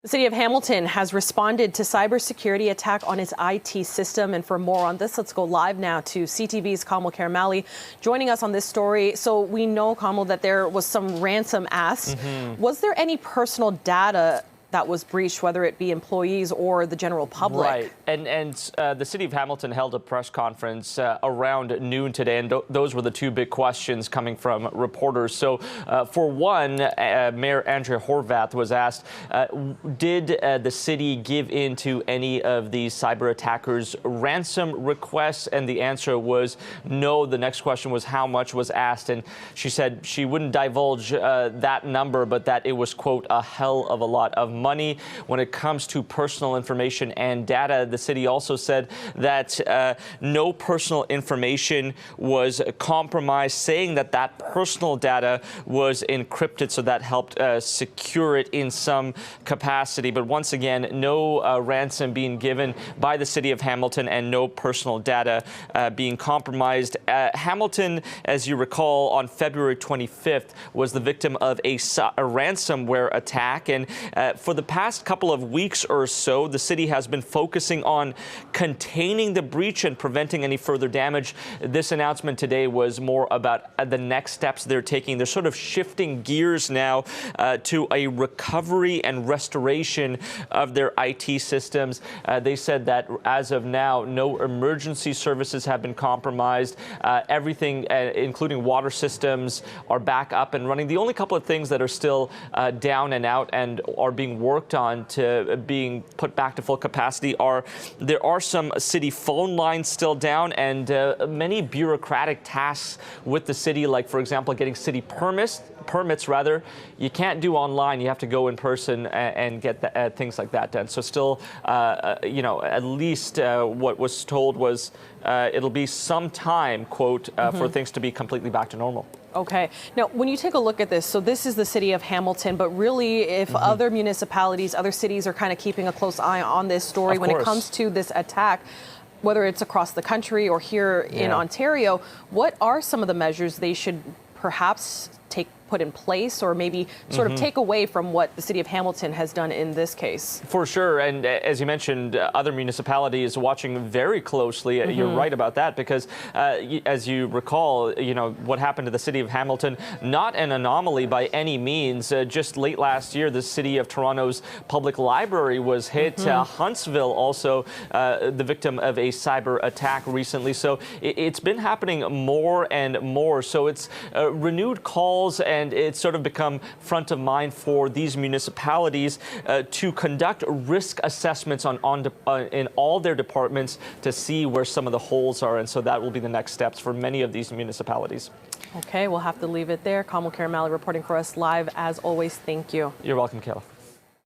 The city of Hamilton has responded to cybersecurity attack on its IT system. And for more on this, let's go live now to CTV's Kamil Karamali joining us on this story. So we know, Kamil, that there was some ransom asked. Was there any personal data that was breached, whether it be employees or the general public? Right. And the city of Hamilton held a press conference around noon today, and those were the two big questions coming from reporters. So for one, Mayor Andrea Horvath was asked, did the city give in to any of these cyber attackers' ransom requests? And the answer was no. The next question was how much was asked, and she said she wouldn't divulge that number, but that it was, quote, a hell of a lot of money. When it comes to personal information and data, the city also said that no personal information was compromised, saying that that personal data was encrypted, so that helped secure it in some capacity. But once again, no ransom being given by the city of Hamilton and no personal data being compromised. Hamilton, as you recall, on February 25th was the victim of a ransomware attack, and for the past couple of weeks or so, the city has been focusing on containing the breach and preventing any further damage. This announcement today was more about the next steps they're taking. They're sort of shifting gears now to a recovery and restoration of their IT systems. They said that as of now, no emergency services have been compromised. Everything, including water systems, are back up and running. The only couple of things that are still down and out and are being worked on to being put back to full capacity there are some city phone lines still down, and many bureaucratic tasks with the city, like, for example, getting city permits you can't do online. You have to go in person and get things like that done. So still, at least what was told was it'll be some time, quote, for things to be completely back to normal. Okay. Now, when you take a look at this, so this is the city of Hamilton, but really if other municipalities, other cities are kind of keeping a close eye on this story when it comes to this attack, whether it's across the country or here in Ontario, what are some of the measures they should perhaps put in place, or maybe sort of take away from what the city of Hamilton has done in this case? For sure. And as you mentioned, other municipalities watching very closely. You're right about that, because as you recall, what happened to the city of Hamilton, not an anomaly by any means. Just late last year, the city of Toronto's public library was hit. Huntsville also the victim of a cyber attack recently. So it's been happening more and more. So it's renewed calls, and it's sort of become front of mind for these municipalities to conduct risk assessments in all their departments to see where some of the holes are. And so that will be the next steps for many of these municipalities. Okay, we'll have to leave it there. Kamil Karamali reporting for us live as always. Thank you. You're welcome, Kayla.